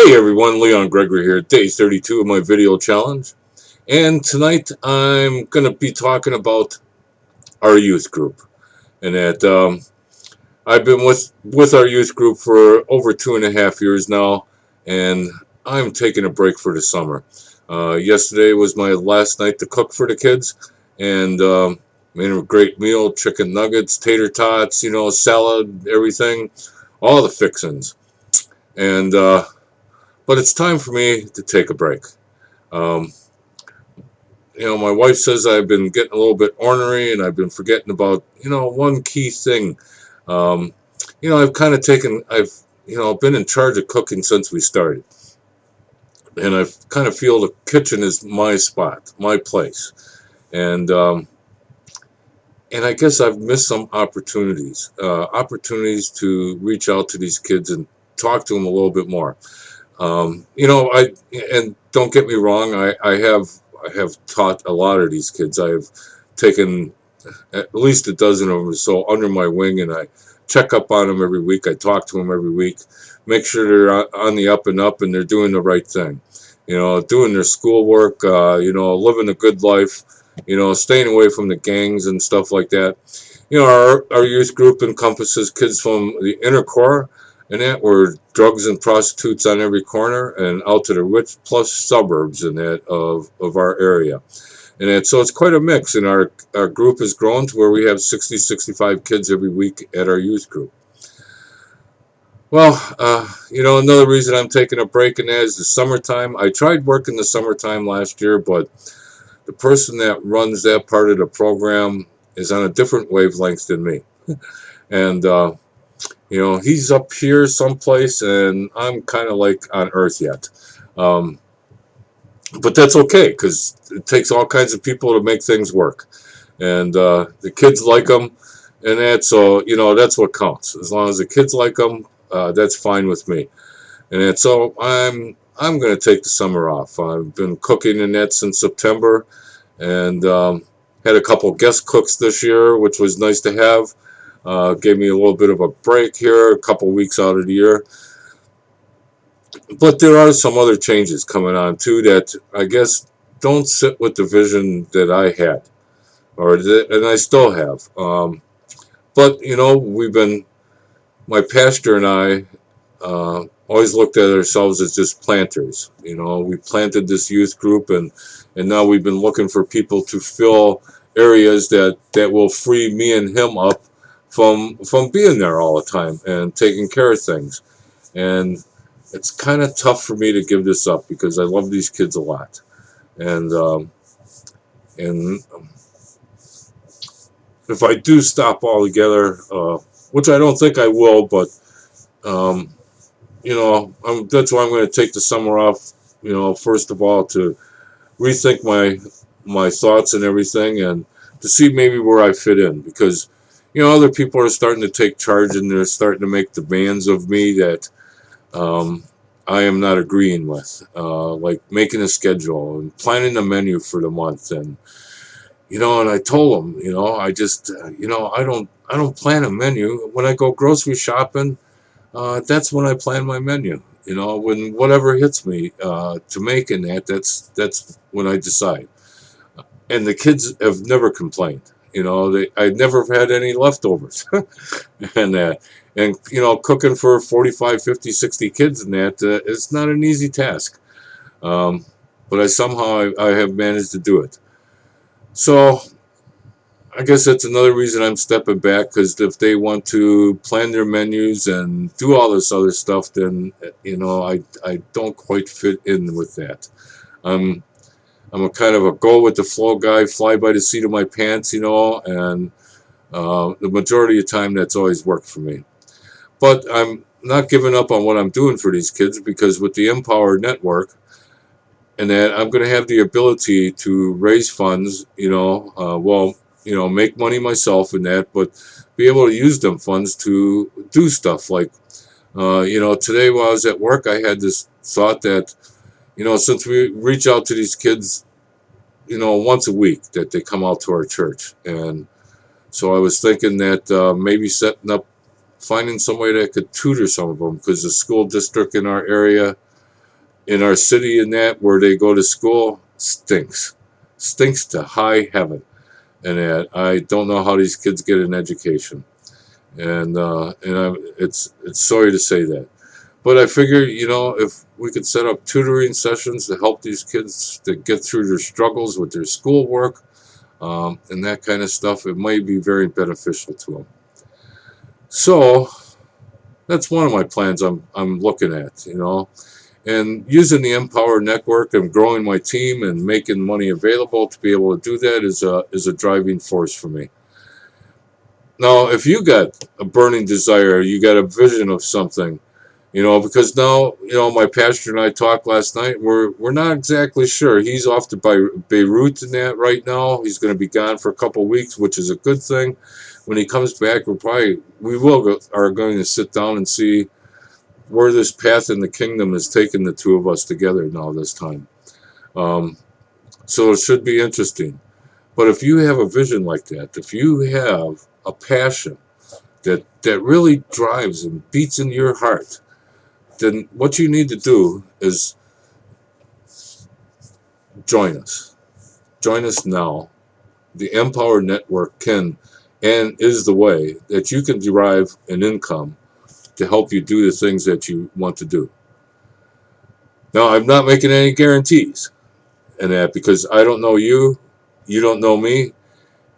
Hey everyone, Leon Gregory here, day 32 of my video challenge. And tonight I'm going to be talking about our youth group. And that I've been with our youth group for over 2.5 years now, and I'm taking a break for the summer. Yesterday was my last night to cook for the kids, and made a great meal, chicken nuggets, tater tots, salad, everything, all the fixings. And but it's time for me to take a break. Um, my wife says I've been getting a little bit ornery and I've been forgetting about, one key thing. Um, I've kind of been in charge of cooking since we started. And I kind of feel the kitchen is my spot, my place. And, um, and I guess I've missed some opportunities to reach out to these kids and talk to them a little bit more. And don't get me wrong, I have taught a lot of these kids. I have taken at least a dozen of them or so under my wing, and I check up on them every week. I talk to them every week, make sure they're on the up and up and they're doing the right thing. Doing their schoolwork, living a good life, staying away from the gangs and stuff like that. Our youth group encompasses kids from the inner core, and that were drugs and prostitutes on every corner and out to the rich plus suburbs in that of our area. So it's quite a mix, and our group has grown to where we have 60, 65 kids every week at our youth group. Well, another reason I'm taking a break in that is the summertime. I tried working the summertime last year, but the person that runs that part of the program is on a different wavelength than me. And, he's up here someplace, and I'm kind of like on Earth yet. Um, but that's okay, because it takes all kinds of people to make things work. And the kids like them, and that's what counts. As long as the kids like them, that's fine with me. So I'm going to take the summer off. I've been cooking in that since September, and had a couple guest cooks this year, which was nice to have. Gave me a little bit of a break here, a couple weeks out of the year. But there are some other changes coming on too that I guess don't sit with the vision that I had, and I still have. But my pastor and I always looked at ourselves as just planters. We planted this youth group, and now we've been looking for people to fill areas that will free me and him up from being there all the time and taking care of things. And it's kind of tough for me to give this up because I love these kids a lot. And and if I do stop altogether, which I don't think I will, but that's why I'm going to take the summer off. First of all, to rethink my thoughts and everything, and to see maybe where I fit in, because other people are starting to take charge and they're starting to make demands of me that I am not agreeing with, like making a schedule and planning a menu for the month. And and I told them, I don't plan a menu. When I go grocery shopping, that's when I plan my menu. When whatever hits me to make in that's when I decide. And the kids have never complained. I never had any leftovers. and cooking for 45, 50, 60 kids and it's not an easy task. But I have managed to do it. So I guess that's another reason I'm stepping back, because if they want to plan their menus and do all this other stuff, then I don't quite fit in with that. I'm a kind of a go with the flow guy, fly by the seat of my pants, and the majority of the time that's always worked for me. But I'm not giving up on what I'm doing for these kids, because with the Empower Network, and that I'm going to have the ability to raise funds, make money myself in that, but be able to use them funds to do stuff like, today while I was at work, I had this thought that, since we reach out to these kids, once a week that they come out to our church. And so I was thinking that maybe finding somebody that could tutor some of them, because the school district in our area in our city and that where they go to school stinks to high heaven, and that I don't know how these kids get an education, it's sorry to say that, but I figure, if we could set up tutoring sessions to help these kids to get through their struggles with their schoolwork, and that kind of stuff, it might be very beneficial to them. So that's one of my plans I'm looking at, and using the Empower Network and growing my team and making money available to be able to do that is a driving force for me. Now, if you got a burning desire, you got a vision of something, because now, my pastor and I talked last night. We're not exactly sure. He's off to Beirut and that right now. He's going to be gone for a couple of weeks, which is a good thing. When he comes back, are going to sit down and see where this path in the kingdom has taken the two of us together now this time. So it should be interesting. But if you have a vision like that, if you have a passion that really drives and beats in your heart, then what you need to do is join us. Join us now. The Empower Network can and is the way that you can derive an income to help you do the things that you want to do. Now, I'm not making any guarantees in that, because I don't know you, you don't know me,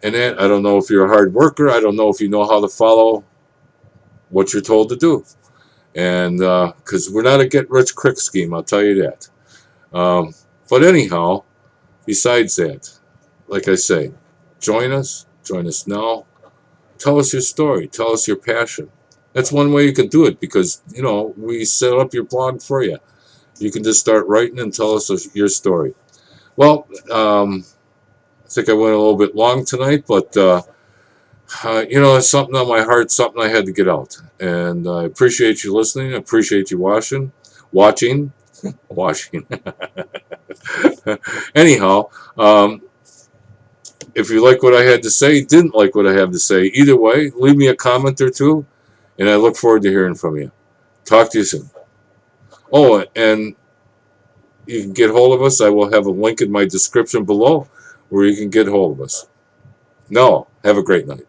and that I don't know if you're a hard worker. I don't know if you know how to follow what you're told to do. And because we're not a get-rich-quick scheme, I'll tell you that. But anyhow, besides that, like I say, join us now. Tell us your story. Tell us your passion. That's one way you can do it, because, we set up your blog for you. You can just start writing and tell us your story. Well, I think I went a little bit long tonight, but, it's something on my heart, something I had to get out. And I appreciate you listening. I appreciate you watching. Anyhow, if you like what I had to say, didn't like what I have to say, either way, leave me a comment or two, and I look forward to hearing from you. Talk to you soon. Oh, and you can get hold of us. I will have a link in my description below where you can get hold of us. No, have a great night.